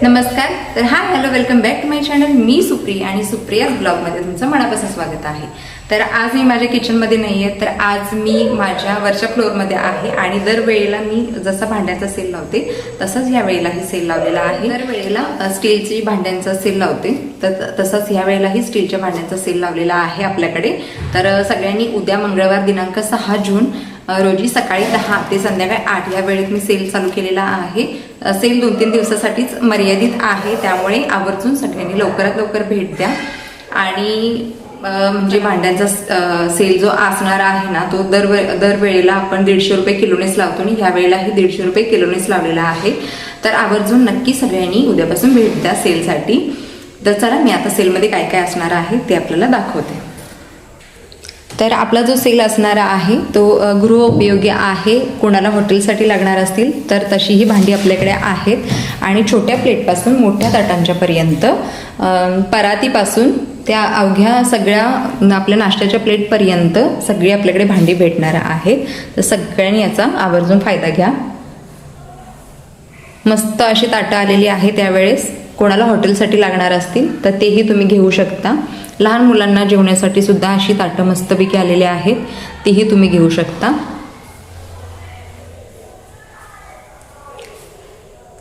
नमस्कार. तर hi hello welcome back to my channel. मी सुप्रिया आणि सुप्रियाज ब्लॉगमध्ये तुमचं मनापासून स्वागत आहे. तर आज मी माझ्या किचनमध्ये नाही आहे, तर आज मी माझ्या वरच्या फ्लोअरमध्ये आहे आणि दरवेळेला मी जसा भांड्याचा सेल लावते तसंच ह्या वेळेलाही सेल लावलेला आहे. दरवेळेला स्टीलची भांड्यांचा सेल लावते, तर तसंच ह्या वेळेलाही स्टीलच्या भांड्यांचा सेल लावलेला आहे आपल्याकडे. तर सगळ्यांनी उद्या मंगळवार दिनांक 6 जून रोजी सकाळी 10 ते संध्याकाळी 8 या वेळेत मी सेल चालू केलेला आहे. सेल 2-3 दिवसासाठीच मर्यादित आहे, त्यामुळे आवर्जून सगळ्यांनी लवकरात लवकर भेट द्या. आणि म्हणजे भांड्यांचा सेल जो असणार आहे ना, तो दरवेळेला आपण 150 रुपये किलोनेच लावतो आणि ह्या वेळेलाही 150 रुपये किलोनेच लावलेला आहे. तर आवर्जून नक्की सगळ्यांनी उद्यापासून भेट द्या सेलसाठी. तर चला मी आता सेलमध्ये काय काय असणार आहे ते आपल्याला दाखवते. तर आपला जो सेल असणारा आहे तो गृहोपयोगी आहे. कोणाला हॉटेलसाठी लागणार असतील तर तशीही भांडी आपल्याकडे आहेत आणि छोट्या प्लेटपासून मोठ्या ताटांच्यापर्यंत, परातीपासून त्या अवघ्या सगळ्या आपल्या नाश्त्याच्या प्लेटपर्यंत सगळी आपल्याकडे भांडी भेटणार आहेत. तर सगळ्यांनी याचा आवर्जून फायदा घ्या. मस्त अशी ताटं आलेली आहे. त्यावेळेस कोणाला हॉटेलसाठी लागणार असतील तर तेही तुम्ही घेऊ शकता. लहान मुलांना जेवण्यासाठी सुद्धा अशी ताटं मस्तपैकी आलेली आहेत, तीही तुम्ही घेऊ शकता.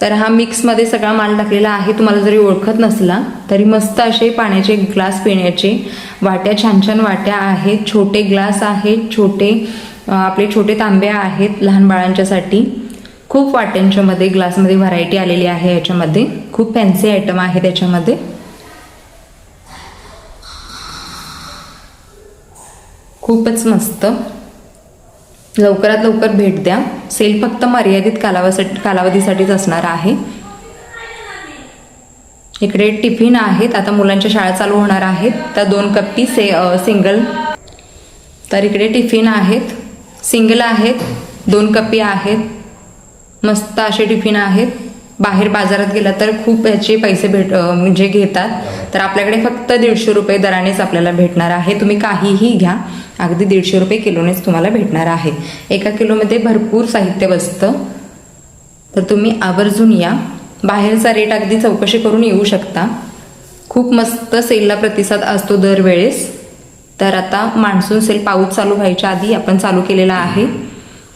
तर हा मिक्समध्ये सगळा माल टाकलेला आहे. तुम्हाला जरी ओळखत नसला तरी मस्त असे पाण्याचे ग्लास पिण्याचे, वाट्या, छान छान वाट्या आहेत, छोटे ग्लास आहेत, आपले छोटे तांबे आहेत लहान बाळांच्यासाठी. खूप वाट्यांच्यामध्ये ग्लासमध्ये व्हरायटी आलेली आहे. याच्यामध्ये खूप फॅन्सी आयटम आहे. त्याच्यामध्ये खूपच मस्त. लवकरात लवकर भेट द्या. सेल फक्त मर्यादित कालावधीसाठीच असणार आहे. इकडे टिफिन आहेत. आता मुलांच्या शाळा चालू होणार आहेत, तर 2 कप्पी सिंगल. तर इकडे टिफिन आहेत, सिंगल आहेत, 2 कप्पी आहेत. मस्त असे टिफिन आहेत. बाहेर बाजारात गेला तर खूप याचे पैसे म्हणजे घेतात, तर आपल्याकडे फक्त 150 रुपये दरानेच आपल्याला भेटणार आहे. तुम्ही काहीही घ्या, अगदी 150 रुपये किलोनेच तुम्हाला भेटणार आहे. 1 किलोमध्ये भरपूर साहित्य बसतं. तर तुम्ही आवर्जून या. बाहेरचा रेट अगदी चौकशी करून येऊ शकता. खूप मस्त सेलला प्रतिसाद असतो दरवेळेस. तर आता मान्सून सेल पाऊस चालू व्हायच्या आधी आपण चालू केलेला आहे.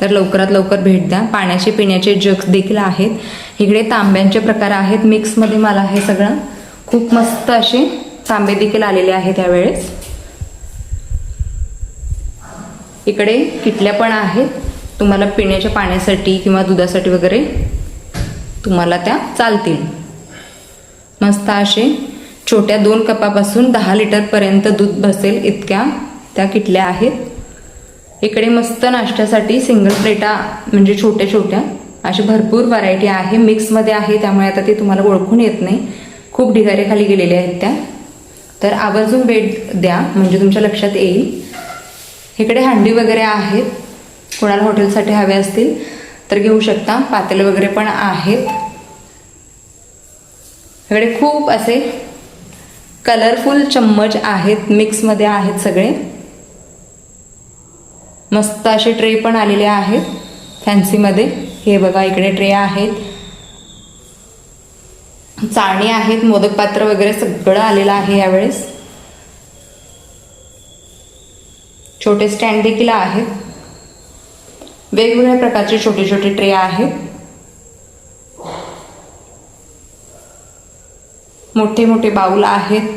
तर लवकरात लवकर भेट द्या. पाण्याचे पिण्याचे जग्स देखील आहेत. इकडे तांब्यांचे प्रकार आहेत. मिक्समध्ये मला हे सगळं खूप मस्त असे तांबे देखील आलेले आहेत त्यावेळेस. इकडे किटल्या पण आहेत. तुम्हाला पिण्याच्या पाण्यासाठी किंवा दुधासाठी वगैरे तुम्हाला त्या चालतील. मस्त असे छोट्या 2 कपापासून 10 लिटरपर्यंत दूध बसेल इतक्या त्या किटल्या आहेत. इकडे मस्त नाश्त्यासाठी सिंगल प्लेटा, म्हणजे छोट्या छोट्या अशी भरपूर व्हरायटी आहे. मिक्समध्ये आहे, त्यामुळे आता ते तुम्हाला ओळखून येत नाही. खूप ढिगारे खाली गेलेले आहेत त्या. तर आवर्जून भेट द्या, म्हणजे तुमच्या लक्षात येईल. इकडे हंडी वगैरे आहेत. कोणाला हॉटेलसाठी हवे असतील तर घेऊ शकता. पातेले वगैरे पण आहेत. इकडे खूप असे कलरफुल चम्मच आहेत. मिक्समध्ये आहेत सगळे. मस्त असे ट्रे पण आलेले आहेत फॅन्सीमध्ये. हे बघा, इकडे ट्रे आहेत, चाळणी आहेत, मोदक पात्र वगैरे सगळं आलेलं आहे यावेळेस. छोटे स्टँड देखील आहेत. वेगवेगळ्या प्रकारचे छोटे छोटे ट्रे आहेत. मोठे मोठे बाउल आहेत,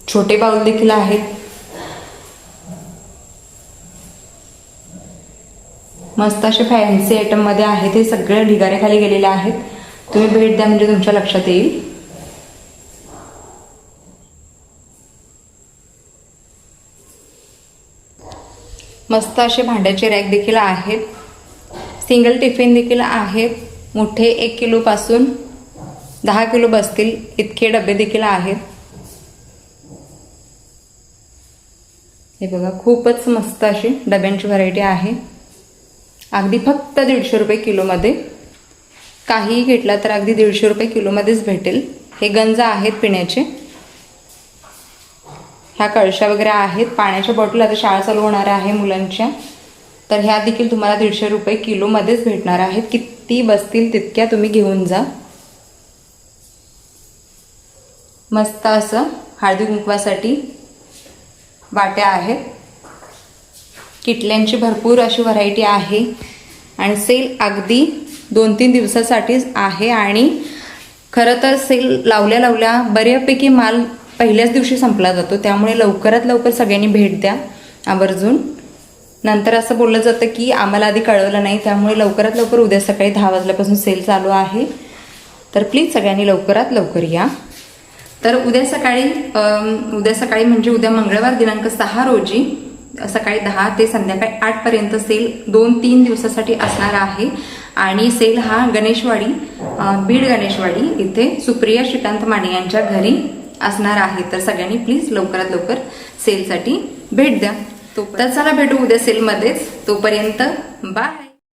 छोटे बाउल देखील आहेत. मस्त असे फॅन्सी आयटममध्ये आहेत. हे सगळे ढिगारे खाली गेलेले आहेत. तुम्ही भेट द्या, म्हणजे तुमच्या लक्षात येईल. मस्त असे भांड्याचे रॅक देखील आहेत. सिंगल टिफिन देखील आहेत. मोठे 1 किलोपासून 10 किलो बसतील इतके डबे देखील आहेत. हे बघा, खूपच मस्त अशी डब्यांची व्हरायटी आहे. अगदी फक्त 150 रुपये किलोमध्ये. काहीही घेतला तर अगदी 150 रुपये किलोमध्येच भेटेल. हे गंज आहेत पिण्याचे. ह्या कळशा वगैरे आहेत. पाण्याच्या बॉटल आता शाळा चालू होणार आहे मुलांच्या, तर ह्या देखील तुम्हाला 150 रुपये किलोमध्येच भेटणार आहेत. किती बसतील तितक्या तुम्ही घेऊन जा. मस्त असं हळदी कुंकवासाठी वाट्या आहेत. किटल्यांची भरपूर अशी व्हरायटी आहे आणि सेल अगदी 2-3 दिवसासाठीच आहे. आणि खरं तर सेल लावल्या लावल्या बऱ्यापैकी माल पहिल्याच दिवशी संपला जातो, त्यामुळे लवकरात लवकर सगळ्यांनी भेट द्या आवर्जून. नंतर असं बोललं जातं की आम्हाला आधी कळवलं नाही, त्यामुळे लवकरात लवकर उद्या सकाळी 10 वाजल्यापासून सेल चालू आहे. तर प्लीज सगळ्यांनी लवकरात लवकर या. तर उद्या सकाळी म्हणजे उद्या मंगळवार दिनांक 6 रोजी सकाळी 10 ते संध्याकाळी 8 पर्यंत सेल 2-3 दिवसासाठी असणार आहे. आणि सेल हा गणेशवाडी, बीड गणेशवाडी इथे सुप्रिया श्रीकांत माने यांच्या घरी असणार आहे. तर सगळ्यांनी प्लीज लवकरात लवकर सेलसाठी भेट द्या. तर चला भेटू उद्या सेलमध्येच. तोपर्यंत बाय.